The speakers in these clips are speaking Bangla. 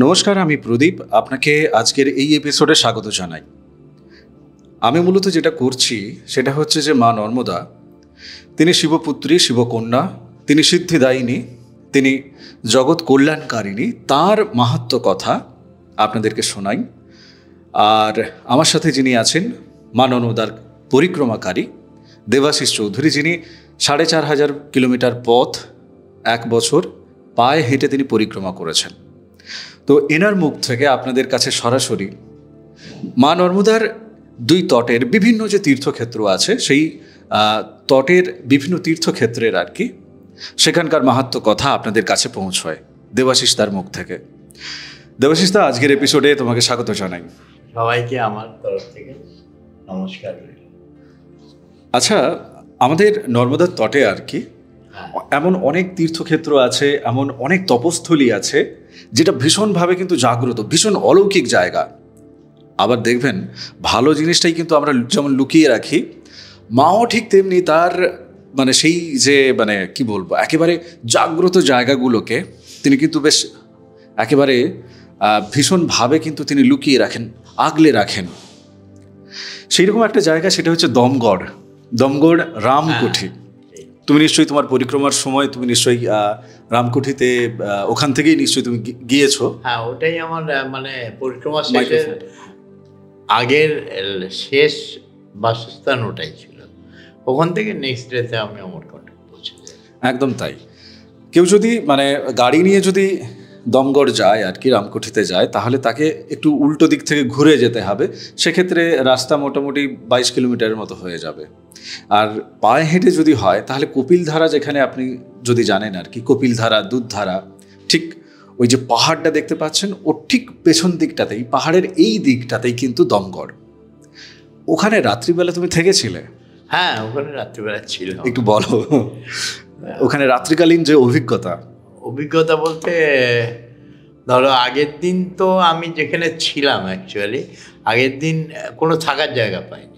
নমস্কার, আমি প্রদীপ। আপনাকে আজকের এই এপিসোডে স্বাগত জানাই। আমি মূলত যেটা করছি সেটা হচ্ছে যে মা নর্মদা, তিনি শিবপুত্রী, শিবকন্যা, তিনি সিদ্ধিদায়িনী, তিনি জগৎ কল্যাণকারিণী, তার মাহাত্ম্য কথা আপনাদেরকে শোনাই। আর আমার সাথে যিনি আছেন মা নর্মদার পরিক্রমাকারী দেবাশিস চৌধুরী, যিনি ৪,৫০০ কিলোমিটার পথ ১ বছর পায়ে হেঁটে তিনি পরিক্রমা করেছেন। তো এনার মুখ থেকে আপনাদের কাছে সরাসরি মা নর্মদার দুই তটের বিভিন্ন যে তীর্থক্ষেত্র আছে, সেই তটের বিভিন্ন তীর্থক্ষেত্রের সেখানকার মাহাত্ম্য কথা আপনাদের কাছে পৌঁছয় দেবাশিস তার মুখ থেকে। দেবাশিস দা, আজকের এপিসোডে তোমাকে স্বাগত জানাই। সবাইকে আমার তরফ থেকে নমস্কার। আচ্ছা, আমাদের নর্মদার তটে এমন অনেক তীর্থক্ষেত্র আছে, এমন অনেক তপস্থলী আছে যেটা ভীষণভাবে কিন্তু জাগ্রত, ভীষণ অলৌকিক জায়গা। আবার দেখবেন ভালো জিনিসটাই কিন্তু আমরা যেমন লুকিয়ে রাখি, মাও ঠিক তেমনি তার সেই যে কি বলবো, একেবারে জাগ্রত জায়গাগুলোকে তিনি কিন্তু বেশ একেবারে ভীষণভাবে কিন্তু তিনি লুকিয়ে রাখেন, আগলে রাখেন। সেই রকম একটা জায়গা, সেটা হচ্ছে দমগড় রামকুঠি। তুমি নিশ্চয়ই তোমার পরিক্রমার সময় তুমি নিশ্চয়ই রামকুঠিতে, ওখান থেকেই নিশ্চয়ই তুমি গিয়েছো। হ্যাঁ, ওটাই আমার পরিক্রমা শেষের আগের শেষ বাসস্থান ওটাই ছিল। ওখান থেকে নেক্সট ডেতে আমি অমরকণ্টক পৌঁছে যাই। একদম তাই। কেউ যদি গাড়ি নিয়ে যদি দমগড় যায় রামকুঠিতে যায়, তাহলে তাকে একটু উল্টো দিক থেকে ঘুরে যেতে হবে। সেক্ষেত্রে রাস্তা মোটামুটি 22 কিলোমিটারের মতো হয়ে যাবে। আর পায়ে হেঁটে যদি হয় তাহলে কপিলধারা, যেখানে আপনি যদি জানেন কপিলধারা, দুধধারা, ঠিক ওই যে পাহাড়টা দেখতে পাচ্ছেন, ওর ঠিক পেছন দিকটাতেই, পাহাড়ের এই দিকটাতেই কিন্তু দমগড়। ওখানে রাত্রিবেলা তুমি থেকেছিলে? হ্যাঁ, ওখানে রাত্রিবেলা ছিল। একটু বলো ওখানে রাত্রিকালীন যে অভিজ্ঞতা বলতে, ধরো আগের দিন তো আমি যেখানে ছিলাম, অ্যাকচুয়ালি আগের দিন কোনো থাকার জায়গা পাইনি।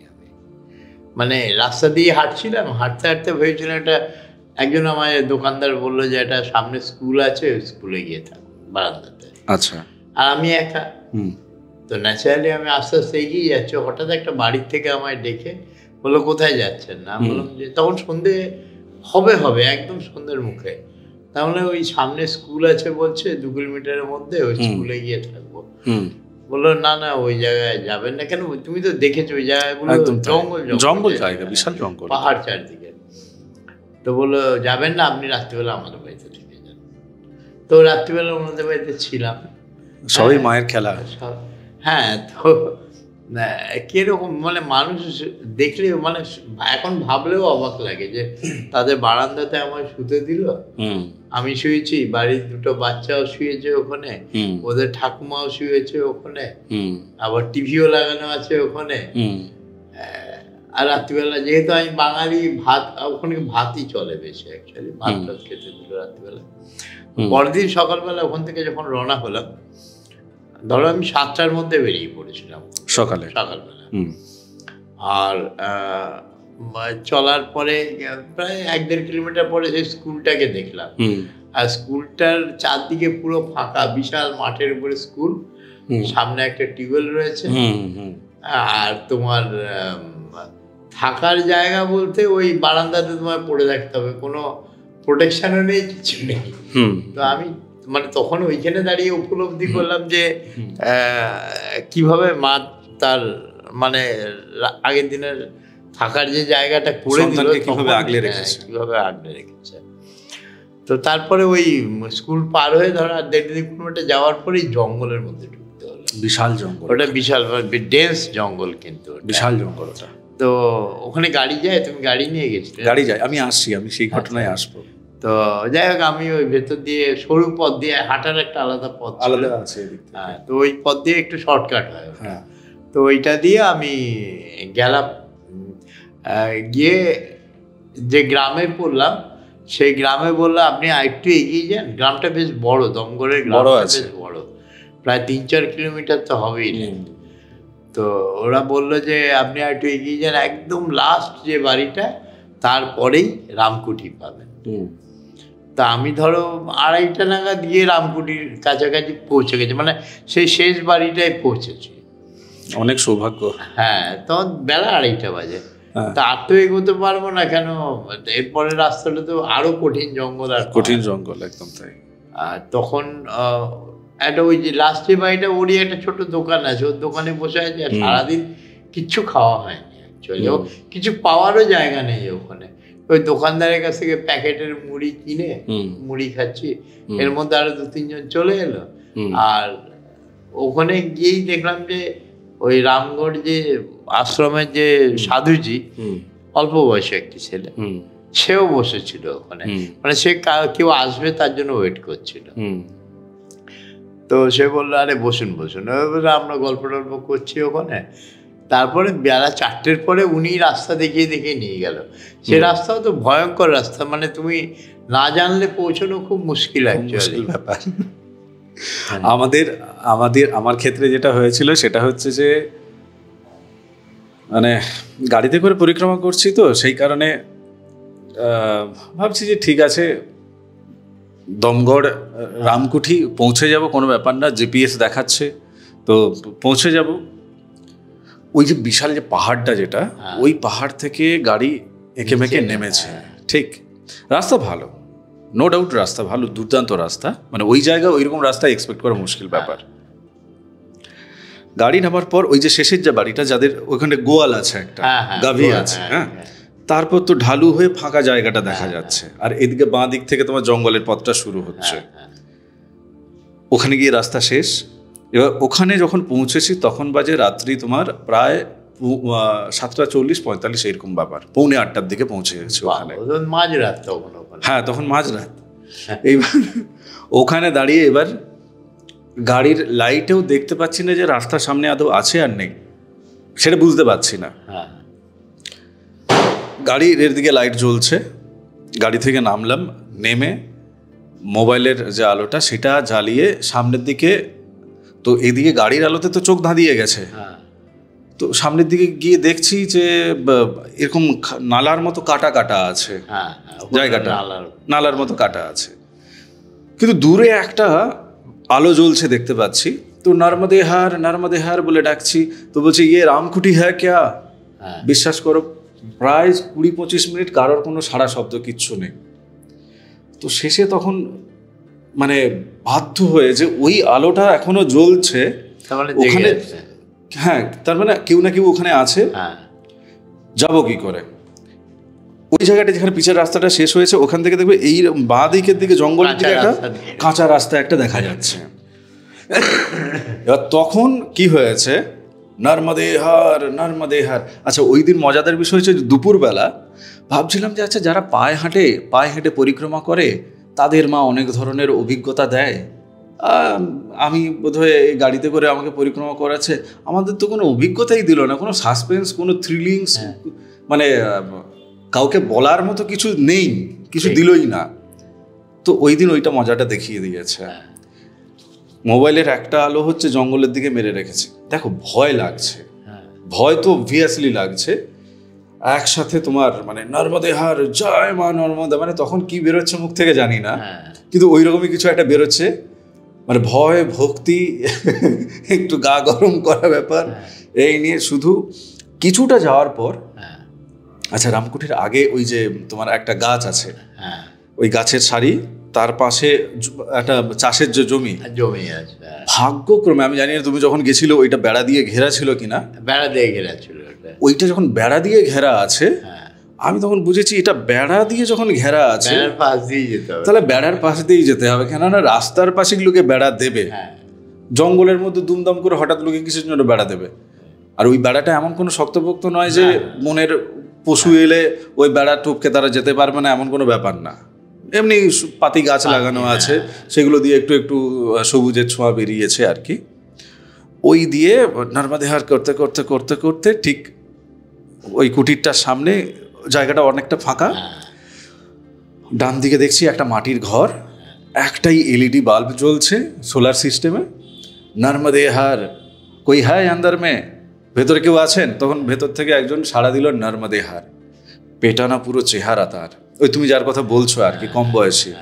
আমি রাস্তা দিয়ে হাঁটছিলাম, হাঁটতে হাঁটতে ভেবেছিলাম একজন আমার দোকানদার বললো যে একটা সামনে স্কুল আছে, ওই স্কুলে গিয়ে থাকো বারান্দাতে। আচ্ছা। আর আমি একা, তো ন্যাচারালি আমি আস্তে আস্তে এগিয়ে যাচ্ছি। হঠাৎ একটা বাড়ির থেকে আমায় ডেকে বললো, কোথায় যাচ্ছেন? না বললাম যে তখন সন্ধে হবে একদম সন্ধ্যের মুখে। তাহলে ওই সামনে স্কুল আছে বলছে, 2 কিলোমিটারের মধ্যে, ওই স্কুলে গিয়ে থাকবো। বললো না ওই জায়গায় যাবেন না। কেন? তুমি তো দেখেছো ওই জায়গাগুলো জঙ্গল জায়গা, বিশাল জঙ্গল, পাহাড় চারদিকে। তো বললো যাবেন না, আপনি রাত্রিবেলা আমাদের বাড়িতে থেকে যান। তো রাত্রিবেলা ওনাদের বাড়িতে ছিলাম। সবই মায়ের খেলা। হ্যাঁ, তো কিরকম মানুষ দেখলে এখন ভাবলেও অবাক লাগে যে তাদের বারান্দাতে আমায় শুতে দিল, আমি শুয়েছি, বাড়ির 2টো বাচ্চাও শুয়েছে ওখানে, ওদের ঠাকুমাও শুয়েছে ওখানে, আবার টিভিও লাগানো আছে ওখানে। আর রাত্রিবেলা, যেহেতু আমি বাঙালি, ওখানে ভাতই চলে বেশি, অ্যাকচুয়ালি ভাত খেতে দিল রাত্রিবেলা। পরদিন সকালবেলা ওখান থেকে যখন রওনা হলাম, ধরো আমি 7টার মধ্যে বেরিয়ে পড়েছিলাম সকালবেলা। আর চলার পরে প্রায় 1-1.5 কিলোমিটার পরে সেই স্কুলটাকে দেখলাম। আর স্কুলটার চারদিকে পুরো ফাঁকা, বিশাল মাঠের উপরে স্কুল, সামনে একটা টিউবওয়েল রয়েছে। আর তোমার থাকার জায়গা বলতে ওই বারান্দাতে তোমার পড়ে থাকতে হবে, কোনো প্রোটেকশনও নেই, কিছু নেই। তো আমি তখন ওইখানে দাঁড়িয়ে উপলব্ধি করলাম যে কিভাবে মা তার আগের দিনের থাকার যে জায়গাটা করে দিল, কিভাবে আগলে রেখেছে। তো তারপরে ওই স্কুল পার হয়ে ধরো 1.5 কিলোমিটার যাওয়ার পরেই জঙ্গলের মধ্যে ঢুকতে হলো। বিশাল জঙ্গল, ওটা বিশাল ডেন্স জঙ্গল, কিন্তু বিশাল জঙ্গল ওটা। তো ওখানে গাড়ি যায়, তুমি গাড়ি নিয়ে গেছিলে? গাড়ি যায়, আমি সেই ঘটনায় আসবো। তো যাই হোক, আমি ওই ভেতর দিয়ে সরু পথ দিয়ে হাঁটার একটা আলাদা পথ আছে। হ্যাঁ, তো ওই পথ দিয়ে একটু শর্টকাট হয়। হ্যাঁ, তো ওইটা দিয়ে আমি গেলাম। গিয়ে যে গ্রামে পড়লাম, সেই গ্রামে বললো আপনি আরেকটু এগিয়ে যান। গ্রামটা বেশ বড়, দমগড়ের গ্রামটা বেশ বড়, প্রায় 3-4 কিলোমিটার তো হবেই। তো ওরা বললো যে আপনি আরেকটু এগিয়ে যান, একদম লাস্ট যে বাড়িটা, তারপরেই রামকুঠি পাবেন। তা আমি ধরো 2:30 নাগাদ গিয়ে রামকুটির কাছাকাছি পৌঁছে গেছি, মানে সেই শেষ বাড়িটাই পৌঁছেছি। অনেক সৌভাগ্য। হ্যাঁ, তখন বেলা 2:30 বাজে। তা আর তো এগোতে পারবো না, কেন এরপরে রাস্তাটা তো আরো কঠিন জঙ্গল, আর কঠিন জঙ্গল, একদম তাই। আর তখন একটা ওই যে লাস্টে বাড়িটা, ওরই একটা ছোট দোকান আছে, ওর দোকানে বসে আছে। আর সারাদিন কিচ্ছু খাওয়া হয়নি অ্যাকচুয়ালি, কিছু পাওয়ারও জায়গা নেই ওখানে। ওই দোকানদারের কাছ থেকে প্যাকেটের মুড়ি কিনে মুড়ি খাচ্ছি, এর মধ্যে আরো 2-3 জন চলে এলো। আর ওখানে গিয়েই দেখলাম যে ওই রামগড় যে আশ্রমের যে সাধুজি, অল্প বয়সী একটি ছেলে, সেও বসেছিল ওখানে, মানে সে কেউ আসবে তার জন্য ওয়েট করছিল। তো সে বললো, আরে বসুন বসুন। আমরা গল্প টল্প করছি ওখানে। তারপরে বেলা 4টের পরে উনি রাস্তা দেখিয়ে দেখিয়ে নিয়ে গেল। সে রাস্তাও তো ভয়ঙ্কর রাস্তা, মানে তুমি না জানলে পৌঁছানো খুব মুশকিল অ্যাকচুয়ালি ব্যাপার। আমার ক্ষেত্রে যেটা হয়েছিল সেটা হচ্ছে যে, মানে গাড়িতে করে পরিক্রমা করছি তো, সেই কারণে ভাবছি যে ঠিক আছে, দমগড় রামকুঠি পৌঁছে যাব, কোনো ব্যাপার না, জিপিএস দেখাচ্ছে তো পৌঁছে যাব। ওই যে বিশাল যে পাহাড়টা, যেটা ওই পাহাড় থেকে গাড়ি এঁকে মেঁকে নেমেছে। ঠিক, রাস্তা ভালো, নো ডাউট, রাস্তা ভালো, দুর্দান্ত রাস্তা, মানে ওই জায়গায় ওইরকম রাস্তা এক্সপেক্ট করা মুশকিল ব্যাপার। গাড়ি নামার পর ওই যে শেষের যে বাড়িটা, যাদের ওইখানে গোয়াল আছে, একটা গাভী আছে, হ্যাঁ, তারপর তো ঢালু হয়ে ফাঁকা জায়গাটা দেখা যাচ্ছে, আর এদিকে বাঁ দিক থেকে তোমার জঙ্গলের পথটা শুরু হচ্ছে। ওখানে গিয়ে রাস্তা শেষ। এবার ওখানে যখন পৌঁছেছি তখন বাজে রাত্রি তোমার প্রায় 7:40-45 এরকম ব্যাপার, 7:45-8টার দিকে পৌঁছে গেছি ওখানে। মাঝরাত তখন? হ্যাঁ, তখন মাঝরাত। এইবার ওখানে দাঁড়িয়ে এবার গাড়ির লাইটেও দেখতে পাচ্ছি না যে রাস্তার সামনে আদৌ আছে আর নেই, সেটা বুঝতে পারছি না। গাড়ির এর দিকে লাইট জ্বলছে, গাড়ি থেকে নামলাম, নেমে মোবাইলের যে আলোটা সেটা জ্বালিয়ে সামনের দিকে, তো এদিকে গাড়ির আলোতে তো চোখ ধাঁধিয়ে গেছে। তো সামনের দিকে গিয়ে দেখছি যে এরকম নালার মতো কাটা কাটা আছে জায়গাটা, নালার মতো কাটা আছে, কিন্তু দূরে একটা আলো জ্বলছে দেখতে পাচ্ছি। তো নর্মদে হার বলে ডাকছি, তো বলছি ইয়ে রামকুটি হ্যাঁ ক্যা? বিশ্বাস করো প্রায় 20-25 মিনিট কারোর কোনো সাড়া শব্দ কিচ্ছু নেই। তো শেষে তখন মানে বাধ্য হয়ে যে ওই আলোটা এখনো জ্বলছে ওখানে, হ্যাঁ, তার মানে কেউ না কেউ ওখানে আছে, যাব কি করে? ওই জায়গাটা যেখানে পিছের রাস্তাটা শেষ হয়েছে, ওখান থেকে দেখবে এই বাঁ দিকের দিকে জঙ্গলের দিকে একটা কাঁচা রাস্তা একটা দেখা যাচ্ছে। এবার তখন কি হয়েছে, নর্মদে হার। আচ্ছা, ওই দিন মজাদার বিষয় হচ্ছে দুপুরবেলা ভাবছিলাম যে আচ্ছা, যারা পায়ে হেঁটে পরিক্রমা করে তাদের মা অনেক ধরনের অভিজ্ঞতা দেয়, আমি বোধহয় গাড়িতে করে আমাকে পরিক্রমা করাচ্ছে, আমাদের তো কোনো অভিজ্ঞতাই দিল না, কোনো সাসপেন্স, কোনো থ্রিলিংস, মানে কাউকে বলার মতো কিছু নেই, কিছু দিলই না। তো ওই দিন ওইটা মজাটা দেখিয়ে দিয়েছে। মোবাইলের একটা আলো হচ্ছে জঙ্গলের দিকে মেরে রেখেছে। দেখো, ভয় লাগছে, ভয় তো অবভিয়াসলি লাগছে, একসাথে তোমার মানে নর্মদে হার, জয় মা নর্মদা, মানে তখন কি বেরোচ্ছে মুখ থেকে জানি না, কিন্তু ওই রকমই কিছু একটা বেরোচ্ছে, মানে ভয় ভক্তি একটু গা গরম করা ব্যাপার। এই নিয়ে শুধু কিছুটা যাওয়ার পর, আচ্ছা, রামকুঠির আগে ওই যে তোমার একটা গাছ আছে, ওই গাছের সারি, তার পাশে একটা চাষের যে জমি আছে। ভাগ্যক্রমে আমি জানি না তুমি যখন গেছিল ওইটা বেড়া দিয়ে ঘেরা ছিল কিনা। বেড়া দিয়ে ঘেরা ছিল। ওইটা যখন বেড়া দিয়ে ঘেরা আছে, আমি তখন বুঝেছি এটা বেড়া দিয়ে যখন ঘেরা আছে তাহলে বেড়ার পাশ দিয়েই যেতে হবে, কেননা রাস্তার পাশে লোকে বেড়া দেবে, জঙ্গলের মধ্যে দুমদাম করে হঠাৎ লোকে কিসের জন্য বেড়া দেবে? আর ওই বেড়াটা এমন কোনো শক্তপোক্ত নয় যে মনের পশু এলে ওই বেড়া টপকে তারা যেতে পারবে না, এমন কোনো ব্যাপার না। এমনি পাতি গাছ লাগানো আছে, সেগুলো দিয়ে একটু একটু সবুজের ছোঁয়া বেরিয়েছে আর কি। ওই দিয়ে নর্মদে হার করতে করতে করতে করতে ঠিক ওই কুটিরটার সামনে জায়গাটা অনেকটা ফাঁকা, ডান দিকে দেখছি একটা মাটির ঘর, একটাই এলইডি বাল্ব জ্বলছে সোলার সিস্টেমে। নর্মদে হার, কই হ্যায় আন্দার মে, ভেতরে কেউ আছেন? তখন ভেতর থেকে একজন সাড়া দিল, নর্মদে হার। পেটানা পুরো চেহারা তার, ওই তুমি যার কথা বলছো আর কি, কম বয়সী,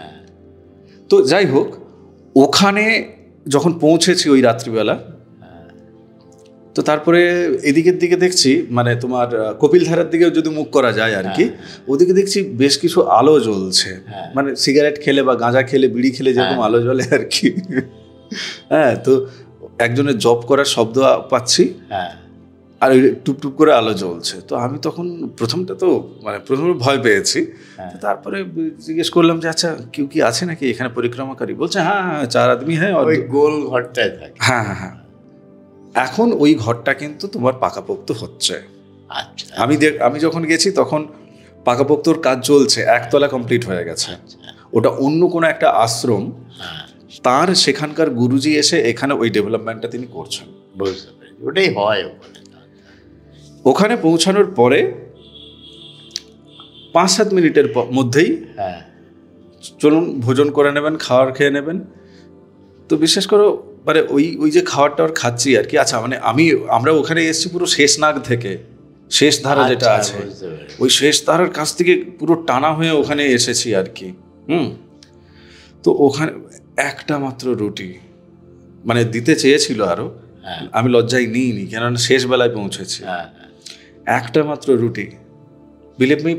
তো যাই হোক, ওখানে যখন পৌঁছেছি ওই রাত্রিবেলা, তো তারপরে এদিকের দিকে দেখছি মানে তোমার কপিলধারার দিকে যদি মুখ করা যায় আর কি, ওদিকে দেখছি বেশ কিছু আলো জ্বলছে, মানে সিগারেট খেলে বা গাঁজা খেলে বিড়ি খেলে যেরকম আলো জ্বলে আর কি। হ্যাঁ, তো একজনের জব করার শব্দ পাচ্ছি, আর ওই টুপটুপ করে আলো জ্বলছে। তো আমি তখন প্রথমে ভয় পেয়েছি। তারপরে জিজ্ঞেস করলাম যে আচ্ছা কেউ কি আছে নাকি এখানে পরিক্রমাকারী? বলছে হ্যাঁ 4 আদমি হ্যাঁ, ওই গোল ঘরটায় থাকে। হ্যাঁ। এখন ওই ঘরটা কিন্তু তোমার পাকাপোক্ত হচ্ছে। আচ্ছা, আমি যখন গেছি তখন পাকাপোক্তর কাজ চলছে, 1 তলা কমপ্লিট হয়ে গেছে। ওটা অন্য কোনো একটা আশ্রম, তার সেখানকার গুরুজি এসে এখানে ওই ডেভেলপমেন্টটা তিনি করছেন। ওটাই হয় ওখানে পৌঁছানোর পরে 5-7 মিনিটের মধ্যেই চলুন ভোজন করে নেবেন, খাবার খেয়ে নেবেন। তো বিশ্বাস করো মানে ওই যে খাবারটা খাচ্ছি আর কি। আচ্ছা মানে আমরা ওখানে এসেছি পুরো শেষ নাগ থেকে, শেষ ধারা যেটা আছে ওই শেষ ধারার কাছ থেকে পুরো টানা হয়ে ওখানে এসেছি আর কি। তো ওখানে একটা মাত্র রুটি মানে দিতে চেয়েছিল আরো, আমি লজ্জায় নিইনি, কেননা শেষ বেলায় পৌঁছেছি। একটা মাত্র রুটি, বিলিভ মি,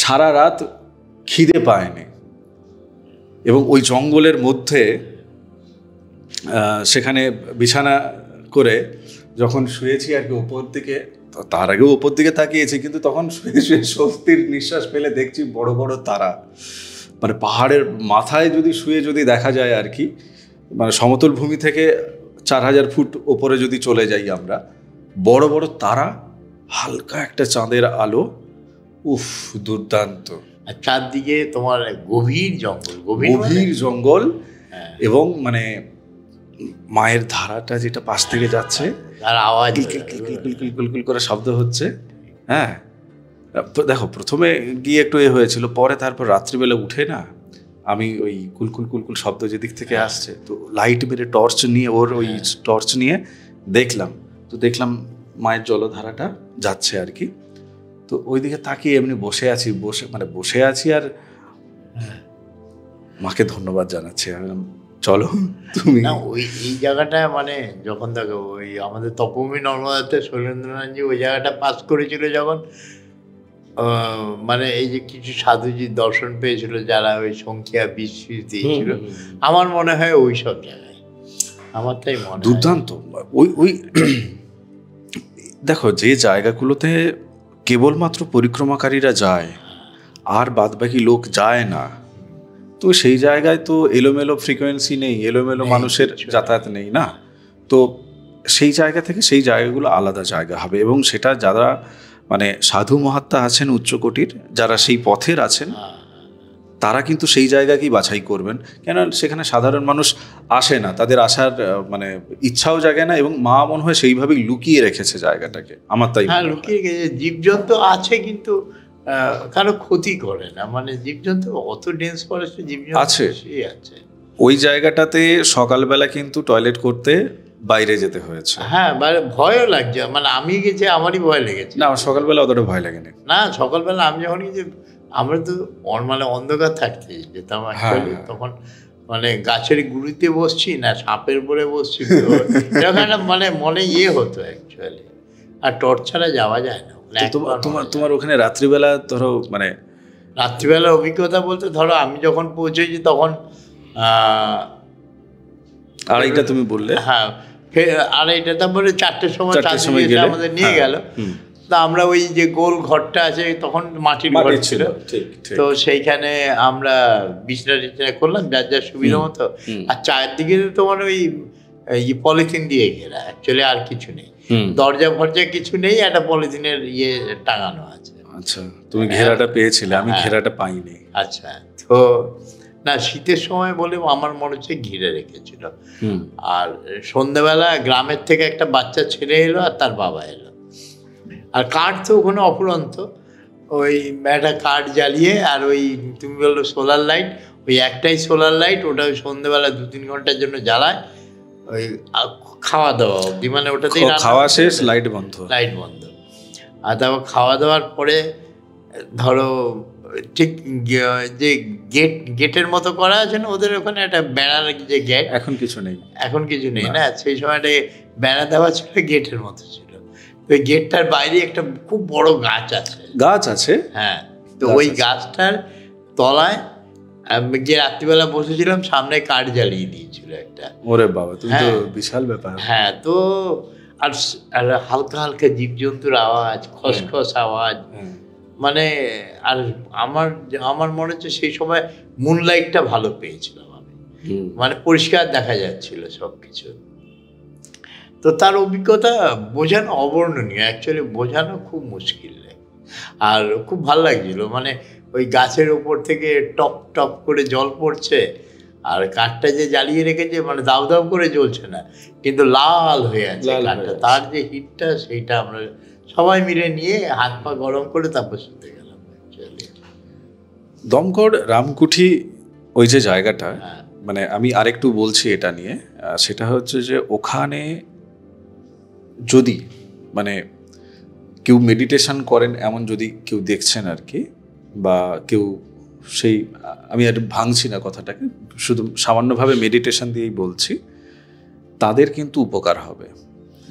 সারা রাত খিদে পায়নি। এবং ওই জঙ্গলের মধ্যে সেখানে বিছানা করে যখন শুয়েছি আর কি ওপর দিকে, তার আগেও ওপর দিকে তাকিয়েছি, কিন্তু তখন শুয়ে শুয়ে স্বস্তির নিঃশ্বাস ফেলে দেখছি বড় বড় তারা, মানে পাহাড়ের মাথায় যদি শুয়ে যদি দেখা যায় আর কি, মানে সমতল ভূমি থেকে 4000 ফুট ওপরে যদি চলে যাই আমরা, বড় বড় তারা, হালকা একটা চাঁদের আলো, উফ দুর্দান্ত। আর চারদিকে তোমার গভীর জঙ্গল এবং মানে মায়ের ধারাটা যেটা পাশ থেকে যাচ্ছে, আর আওয়াজ কিলকিল করে শব্দ হচ্ছে। হ্যাঁ, দেখো প্রথমে গিয়ে একটু হয়েছিল, পরে তারপর রাত্রিবেলা উঠে না আমি ওই কুলকুল শব্দ যেদিক থেকে আসছে, তো লাইট মেরে টর্চ নিয়ে ওই টর্চ নিয়ে দেখলাম মায়ের জলধারাটা যাচ্ছে আর কি। তো ওইদিকে তাকিয়ে এমনি বসে আছি আর মাকে ধন্যবাদ জানাচ্ছি। চলো তুমি না এই জায়গাটা মানে যখন দেখো ওই আমাদের তপভূমি নর্মদাতে শৈলেন্দ্রনাথজি ওই জায়গাটা পাস করেছিল যখন, মানে এই যে কিছু সাধুজির দর্শন পেয়েছিল যারা ওই সংখ্যা বিশ দিয়েছিল, আমার মনে হয় ওই সব জায়গায়, আমার তাই মনে দুর্দান্ত। ওই দেখো যে জায়গাগুলোতে কেবলমাত্র পরিক্রমাকারীরা যায় আর বাদবাকি লোক যায় না, তো সেই জায়গায় তো এলোমেলো ফ্রিকোয়েন্সি নেই, এলোমেলো মানুষের যাতায়াত নেই না, তো সেই জায়গা থেকে সেই জায়গাগুলো আলাদা জায়গা হবে। এবং সেটা যারা মানে সাধু মহাত্মা আছেন উচ্চকোটির, যারা সেই পথের আছেন, তারা কিন্তু সেই জায়গাকেই বাছাই করবেন, কেন সেখানে সাধারণ মানুষ আসে না, তাদের আসার মানে ইচ্ছাও জাগে না, এবং মা মনে হয় সেইভাবেই লুকিয়ে রেখেছে জায়গাটাকে, আমার তাই। হ্যাঁ, লুকিয়ে রেখেছে। জীবজন্তু আছে কিন্তু কারো ক্ষতি করে না, মানে জীবজন্তু অত ডেন্স ফরেস্টে জীবজন্তু আছে। ওই জায়গাটাতে সকালবেলা কিন্তু টয়লেট করতে বাইরে যেতে হয়েছে। হ্যাঁ, মানে ভয়ও লাগছে, মানে আমি গেছি আমারই ভয় লেগেছে। না, সকালবেলা অতটা ভয় লাগেনি। না, সকালবেলা আমি যখন গেছি, আমরা তো মানে অন্ধকার থাকতে যেতাম অ্যাকচুয়ালি, তখন মানে গাছের গুঁড়িতে বসছি না সাপের উপরে বসছি, এরকম একটা মানে মনে হতো অ্যাকচুয়ালি। আর টর্চ ছাড়া যাওয়া যায় না। তোমার ওখানে রাত্রিবেলা ধরো মানে রাত্রিবেলার অভিজ্ঞতা বলতে ধরো আমি যখন পৌঁছেছি তখন 2:30 তুমি বললে। হ্যাঁ, 2:30, তারপরে 4টের সময় আমাদের নিয়ে গেল। তা আমরা ওই যে গোল ঘরটা আছে, তখন মাটির ঘর ছিল, তো সেইখানে আমরা বিছানা করলাম যার যার সুবিধা মতো। আর চারদিকে তোমার ওই পলিথিন দিয়ে ঘেরা, অ্যাকচুয়ালি আর কিছু নেই, দরজা ফরজা কিছু নেই, একটা পলিথিনের টাঙানো আছে। আচ্ছা, তুমি ঘেরাটা পেয়েছিলে, আমি ঘেরাটা পাইনি। আচ্ছা, তো না শীতের সময় বলে আমার মনে হচ্ছে ঘিরে রেখেছিল। আর সন্ধ্যাবেলা গ্রামের থেকে একটা বাচ্চা ছেলে এলো আর তার বাবা এলো, আর কাঠ তো ওখানে অফুরন্ত, ওই একটা কাঠ জ্বালিয়ে, আর ওই তুমি বললো সোলার লাইট, ওই একটাই সোলার লাইট, ওটা ওই সন্ধ্যেবেলা 2-3 ঘন্টার জন্য জ্বালায়, ওই খাওয়া দাওয়া অবধি, মানে ওটাতেই খাওয়া শেষ, লাইট বন্ধ। আর তারপর খাওয়া দাওয়ার পরে ধরো ঠিক যে গেটের মতো করা আছে না ওদের ওখানে, একটা বেড়ার যে গেট, এখন কিছু নেই, এখন কিছু নেই না, সেই সময়টা বেড়া দেওয়া ছিল, গেটের মতো ছিল। তো ওই গেটটার বাইরে একটা খুব বড় গাছ আছে। হ্যাঁ, তো ওই গাছটার তলায় যে রাত্রিবেলা বসেছিলাম, সামনে কাঠ জ্বালিয়ে দিয়েছিল একটা। ওরে বাবা, তুমি তো বিশাল ব্যাপার। হ্যাঁ, তো আর হালকা হালকা জীবজন্তুর আওয়াজ, খসখস আওয়াজ, মানে আর আমার মনে হচ্ছে সেই সময় মুনলাইটটা ভালো পেয়েছিলাম আমি, মানে পরিষ্কার দেখা যাচ্ছিল সবকিছু। তো তার অভিজ্ঞতা বোঝানো অবর্ণনীয়, অ্যাকচুয়ালি বোঝানো খুব মুশকিল, আর খুব ভালো লাগছিল। মানে ওই গাছের ওপর থেকে টপ টপ করে জল পড়ছে, আর কাঠটা যে জ্বালিয়ে রেখেছে মানে দাউ দাউ করে জ্বলছে না, কিন্তু লাল হয়ে আছে কাঠটা, তার যে হিটটা সেইটা আমরা সবাই মিলে নিয়ে হাত পা গরম করে তারপর শুতে গেলাম। দমকড় রামকুঠি ওই যে জায়গাটা, মানে আমি আরেকটু বলছি এটা নিয়ে, সেটা হচ্ছে যে ওখানে যদি মানে কেউ মেডিটেশন করেন এমন যদি কেউ দেখছেন আর কি, বা কেউ সেই, আমি আর ভাঙছি না কথাটাকে, শুধু সামান্যভাবে মেডিটেশন দিয়েই বলছি, তাদের কিন্তু উপকার হবে।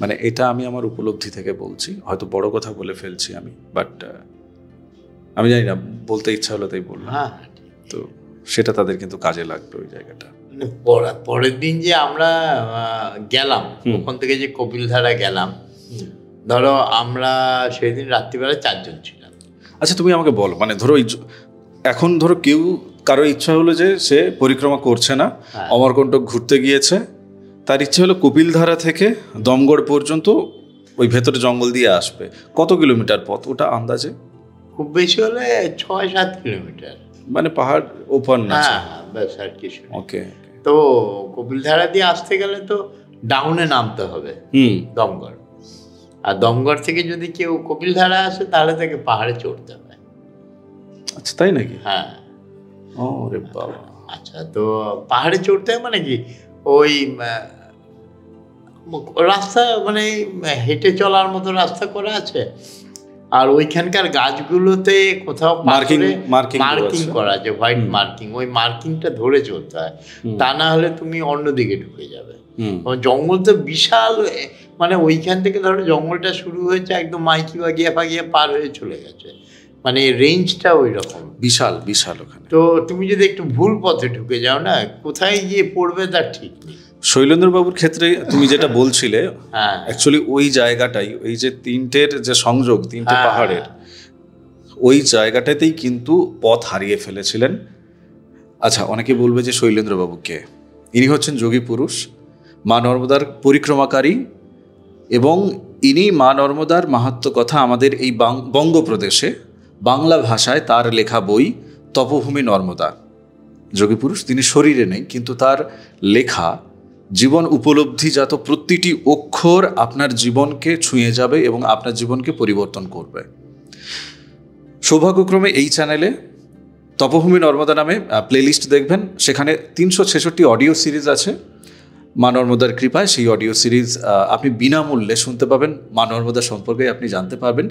মানে এটা আমি আমার উপলব্ধি থেকে বলছি, হয়তো বড় কথা বলে ফেলছি আমি, বাট আমি জানি না, বলতে ইচ্ছা হলো তাই বললাম। তো সেটা তাদের কিন্তু কাজে লাগবে ওই জায়গাটা। পরের দিন যে আমরা গেলাম ওখান থেকে, যে কপিলধারা গেলাম, ধরো আমরা সেদিন রাত্রিবেলা 4 জন ছিলাম। আচ্ছা, তুমি আমাকে বলো, মানে ধরো এখন ধরো কেউ কারো ইচ্ছা হলো যে সে পরিক্রমা করছে না, অমরকণ্টক ঘুরতে গিয়েছে, তার ইচ্ছা হলো কপিলধারা থেকে দমগড় পর্যন্ত ওই ভেতরে জঙ্গল দিয়ে আসবে, কত কিলোমিটার পথ ওটা আন্দাজে? খুব বেশি হলে 6-7 কিলোমিটার, মানে পাহাড় ওপর না? ব্যাস, আর কিছু। ওকে। তো কপিলধারা দিয়ে আসতে গেলে তো ডাউনে নামতে হবে দমগড়, আর দমগড় থেকে যদি কেউ কপিলধারা আসে তাহলে তাকে পাহাড়ে চড়তে হবে। আচ্ছা, তাই নাকি? হ্যাঁ। ওরে বাবা। আচ্ছা, তো পাহাড়ে চড়তে হয় মানে কি, ওই রাস্তা মানে হেঁটে চলার মতো রাস্তা করা আছে, আর ওইখানকার গাছগুলোতে কোথাও মার্কিং করা আছে, হোয়াইট মার্কিং, ওই মার্কিংটা ধরে চলতে হয়, তা না হলে তুমি অন্যদিকে ঢুকে যাবে। জঙ্গল তো বিশাল, মানে ওইখান থেকে ধরো জঙ্গলটা শুরু হয়েছে একদম মাইকি বাগিয়া ফাগিয়া পার হয়ে চলে গেছে, মানে রেঞ্জটা ওই রকম বিশাল বিশাল ওখানে। তো তুমি যদি একটু ভুল পথে ঢুকে যাও না, কোথায় গিয়ে পড়বে তার ঠিক নেই। শৈলেন্দ্রবাবুর ক্ষেত্রে তুমি যেটা বলছিলে, অ্যাকচুয়ালি ওই জায়গাটাই, ওই যে তিনটের যে সংযোগ, তিনটে পাহাড়ের ওই জায়গাটাতেই কিন্তু পথ হারিয়ে ফেলেছিলেন। আচ্ছা, অনেকে বলবে যে শৈলেন্দ্রবাবু কে? ইনি হচ্ছেন যোগী পুরুষ, মা নর্মদার পরিক্রমাকারী, এবং ইনি মা নর্মদার মাহাত্ম্য কথা আমাদের এই বঙ্গপ্রদেশে বাংলা ভাষায় তার লেখা বই তপভূমি নর্মদা। যোগী পুরুষ, তিনি শরীরে নেই, কিন্তু তার লেখা জীবন উপলব্ধিজাত প্রতিটি অক্ষর আপনার জীবনকে ছুঁয়ে যাবে এবং আপনার জীবনকে পরিবর্তন করবে। সৌভাগ্যক্রমে এই চ্যানেলে তপভূমি নর্মদা নামে প্লেলিস্ট দেখবেন, সেখানে 366 অডিও সিরিজ আছে। মা নর্মদার কৃপায় সেই অডিও সিরিজ আপনি বিনামূল্যে শুনতে পাবেন, মা নর্মদা সম্পর্কে আপনি জানতে পারবেন।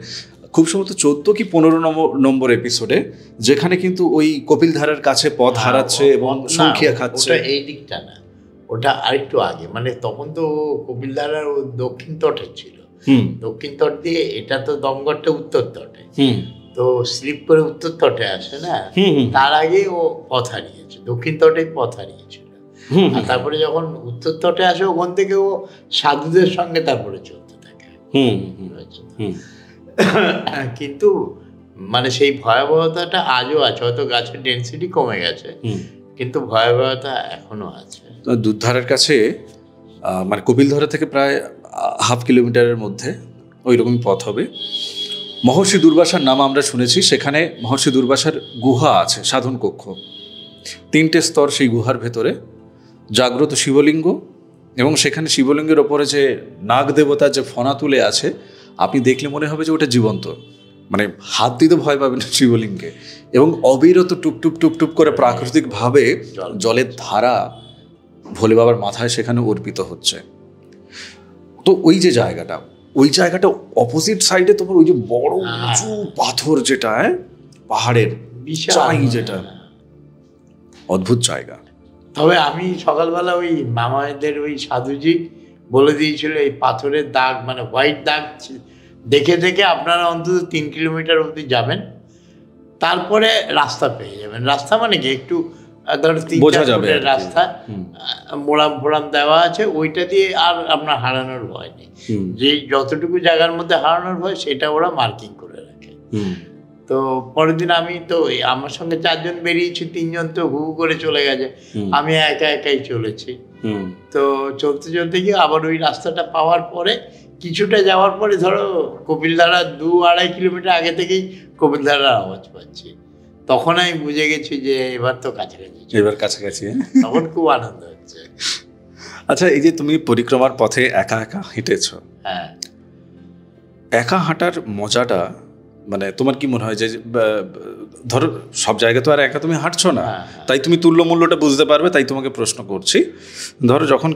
খুব সম্ভবত 14 কি 15 নম্বর এপিসোডে, যেখানে কিন্তু ওই কপিলধারার কাছে পথ হারাচ্ছে এবং সংখ্যা খাচ্ছে। এই দিকটা না, ওটা আরেকটু আগে, মানে তখন তো কপিলধারার দক্ষিণ তটে ছিল, দক্ষিণ তট দিয়ে, এটা তো দমগড়টা উত্তর তটে, তো স্লিপ করে উত্তর তটে আসে না, তার আগে ও পথ হারিয়েছে, দক্ষিণ তটে পথ হারিয়েছিল। আর তারপরে যখন উত্তর তটে আসে, ওখান থেকে ও সাধুদের সঙ্গে তারপরে চলতে থাকে। কিন্তু মানে সেই ভয়াবহতাটা আজও আছে, হয়তো গাছের ডেন্সিটি কমে গেছে, কিন্তু ভয়াবহতা এখনো আছে। দুধধারের কাছে, মানে কপিলধারা থেকে প্রায় 1/2 কিলোমিটারের মধ্যে ওই রকমই পথ হবে। মহর্ষি দুর্বাসার নাম আমরা শুনেছি, সেখানে মহর্ষি দুর্বাসার গুহা আছে, সাধন কক্ষ, 3টে স্তর সেই গুহার ভেতরে, জাগ্রত শিবলিঙ্গ, এবং সেখানে শিবলিঙ্গের ওপরে যে নাগ দেবতার যে ফনা তুলে আছে, আপনি দেখলে মনে হবে যে ওটা জীবন্ত, মানে হাত দিতে ভয় পাবেন শিবলিঙ্গে, এবং অবিরত টুপটুপ টুপটুপ করে প্রাকৃতিকভাবে জলের ধারা ভোলে বাবার মাথায় সেখানে অর্পিত হচ্ছে। তো ওই যে জায়গাটা, ওই জায়গাটা অপোজিট সাইডে তোমার ওই যে বড় উঁচু পাথর, যেটা পাহাড়ের চাই যেটা অদ্ভুত জায়গা। তবে আমি সকালবেলা ওই মামাদের ওই সাধুজি বলে দিয়েছিল এই পাথরের দাগ মানে হোয়াইট দাগ দেখে দেখে আপনারা অন্তত 3 কিলোমিটার অবধি যাবেন, তারপরে রাস্তা পেয়ে যাবেন। রাস্তা মানে কি একটু ধরো 3-4 ফুটের রাস্তা, মোড়াম ফোড়াম দেওয়া আছে, ওইটা দিয়ে আর আপনার হারানোর ভয় নেই। যে যতটুকু জায়গার মধ্যে হারানোর ভয় সেটা ওরা মার্কিং করে রাখে। তো পরের দিন আমি তো আমার সঙ্গে 4 জন বেরিয়েছি, 3 জন তো হু করে চলে গেছে, আমি একাই চলেছি। তো চলতে চলতে গিয়ে আবার ওই রাস্তাটা পাওয়ার পরে কিছুটা যাওয়ার পরে ধরো কপিলধারা 2-2.5 কিলোমিটার আগে থেকেই কপিলধারার আওয়াজ পাচ্ছি। তখন আমি বুঝে গেছি যে এবার তো কাছাকাছি, তখন খুব আনন্দ হচ্ছে। আচ্ছা, এই যে তুমি পরিক্রমার পথে একা একা হেঁটেছো, হ্যাঁ, একা হাঁটার মজাটা মানে তোমার কি মনে হয় যে ধরো সব জায়গায় তো আর একা তুমি হাঁটছো না, তাই তুমি তুল্য মূল্যটা বুঝতে পারবে, তাই তোমাকে প্রশ্ন করছি। ধরো যখন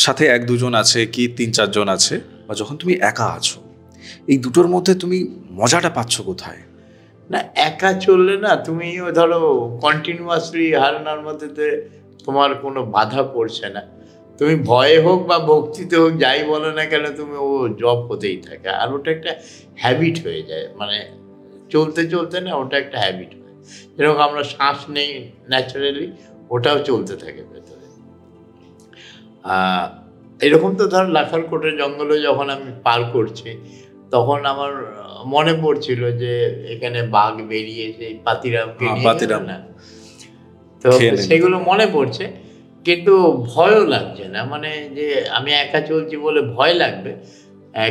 সাথে 1-2 জন আছে কি 3-4 জন আছে, বা যখন তুমি একা আছো, এই দুটোর মধ্যে তুমি মজাটা পাচ্ছ কোথায়? না, একা চললে না তুমি ধরো কন্টিনিউয়াসলি হারানোর মধ্যে তোমার কোনো বাধা পড়ছে না। তুমি ভয়ে হোক বা ভক্তিতে হোক যাই বলো না কেন, তুমি ও জব হতেই থাকে। আর ওটা একটা হ্যাবিট হয়ে যায়, মানে চলতে চলতে না ওটা একটা হ্যাবিট হয়। যেরকম আমরা শ্বাস নেই ন্যাচারালি, ওটাও চলতে থাকে ভেতরে। এরকম তো ধর লাখালকোটের জঙ্গলে যখন আমি পার করছি, তখন আমার মনে পড়ছিল যে এখানে বাঘ বেরিয়েছে, পাতিরামকে নিয়ে না, তো সেগুলো মনে পড়ছে। কিন্তু ভয়ও লাগছে না, মানে যে আমি একা চলছি বলে ভয় লাগবে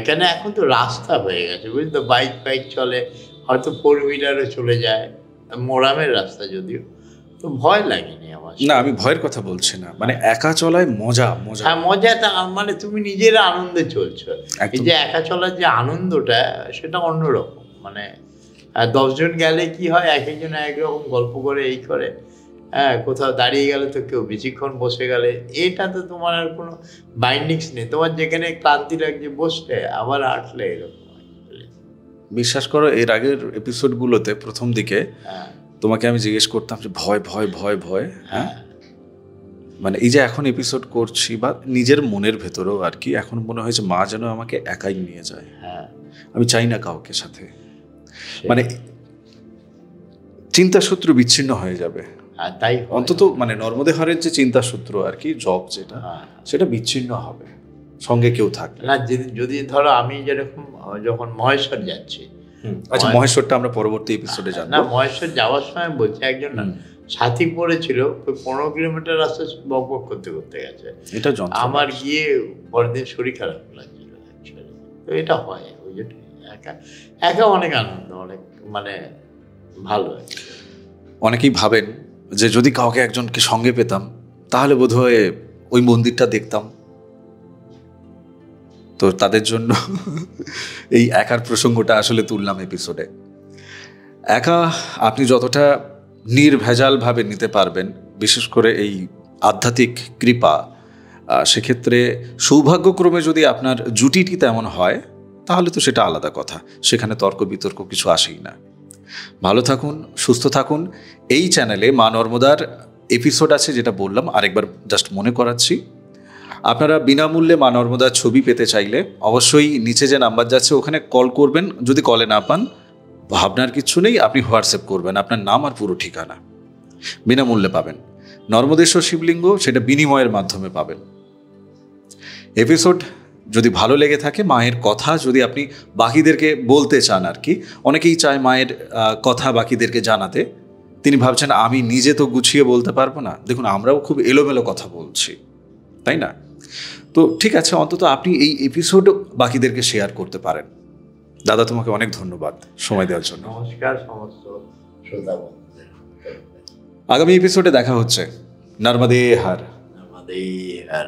কেন? এখন তো রাস্তা হয়ে গেছে, বুঝলি তো, বাইক চলে, হয়তো 4 হুইলারও চলে যায়, মোরামের রাস্তা যদিও, তো ভয় লাগেনি আমার। না, আমি ভয়ের কথা বলছি না, মানে একা চলায় মজা। হ্যাঁ, মজাটা মানে তুমি নিজের আনন্দে চলছো। এই যে একা চলার যে আনন্দটা, সেটা অন্যরকম। মানে 10 জন গেলে কি হয়, এক একজন একরকম গল্প করে, এই করে, হ্যাঁ, কোথাও দাঁড়িয়ে গেলে তো কেউ বেশিক্ষণ বসে গেলে, এটা তো তোমার আর কোনো বাইন্ডিংস নেই। তোমার যেখানে ক্লান্তি লাগছে বসলে, আবার হাঁটলে, এরকম। বিশ্বাস করো, এর আগের এপিসোডগুলোতে প্রথম দিকে তোমাকে আমি জিজ্ঞেস করতাম যে ভয় ভয় ভয় ভয়, হ্যাঁ, মানে এই যে এখন এপিসোড করছি বা নিজের মনের ভেতরেও আর কি, এখন মনে হয়েছে মা যেন আমাকে একাই নিয়ে যায়। আমি চাই না কাউকে সাথে, মানে চিন্তা সূত্র বিচ্ছিন্ন হয়ে যাবে। তাই অন্তত মানে নর্মদে হারের যে চিন্তা সূত্র আর কি, জব যেটা, সেটা বিচ্ছিন্ন হবে, সঙ্গে কেউ থাকবে না। যদি ধরো আমি যেরকম যখন মহেশ্বর যাচ্ছি, আচ্ছা মহেশ্বরটা আমরা পরবর্তী এপিসোডে জানবো। না, মহেশ্বর যাওয়ার সময় বলছি, একজন সাথী পড়েছিল, 15 কিলোমিটার রাস্তা বকবক করতে করতে গেছে। এটা আমার গিয়ে পরের দিন শরীর খারাপ লাগছিল। তো এটা হয়, ওই জন্য একা অনেক আনন্দ, অনেক মানে ভালো। অনেকেই ভাবেন যে যদি কাউকে একজনকে সঙ্গে পেতাম তাহলে বোধহয় ওই মন্দিরটা দেখতাম। তো তাদের জন্য এই একার প্রসঙ্গটা আসলে তুললাম এপিসোডে। একা আপনি যতটা নির্ভেজালভাবে নিতে পারবেন, বিশেষ করে এই আধ্যাত্মিক কৃপা, সেক্ষেত্রে সৌভাগ্যক্রমে যদি আপনার জুটিটি তেমন হয় তাহলে তো সেটা আলাদা কথা, সেখানে তর্ক বিতর্ক কিছু আসেই না। ভালো থাকুন, সুস্থ থাকুন। এই চ্যানেলে মা নর্মদার এপিসোড আছে, যেটা বললাম, আরেকবার জাস্ট মনে করাচ্ছি। আপনারা বিনামূল্যে মা নর্মদার ছবি পেতে চাইলে অবশ্যই নিচে যে নাম্বার যাচ্ছে ওখানে কল করবেন। যদি কলে না পান, ভাবনার কিচ্ছু নেই, আপনি হোয়াটসঅ্যাপ করবেন আপনার নাম আর পুরো ঠিকানা, বিনামূল্যে পাবেন। নর্মদেশ্বর শিবলিঙ্গ সেটা বিনিময়ের মাধ্যমে পাবেন। এপিসোড যদি ভালো লেগে থাকে, মায়ের কথা যদি আপনি বাকিদেরকে বলতে চান আর কি, অনেকেই চায় মায়ের কথা বাকিদেরকে জানাতে। তিনি ভাবছেন আমি নিজে তো গুছিয়ে বলতে পারবো না, দেখুন আমরাও খুব এলোমেলো কথা বলছি, তাই না? তো ঠিক আছে, অন্তত আপনি এই এপিসোড বাকিদেরকে শেয়ার করতে পারেন। দাদা, তোমাকে অনেক ধন্যবাদ সময় দেওয়ার জন্য। নমস্কার সমস্ত শ্রোতা বন্ধুদের। আগামী এপিসোডে দেখা হচ্ছে। নর্মদে হর। নর্মদে হর।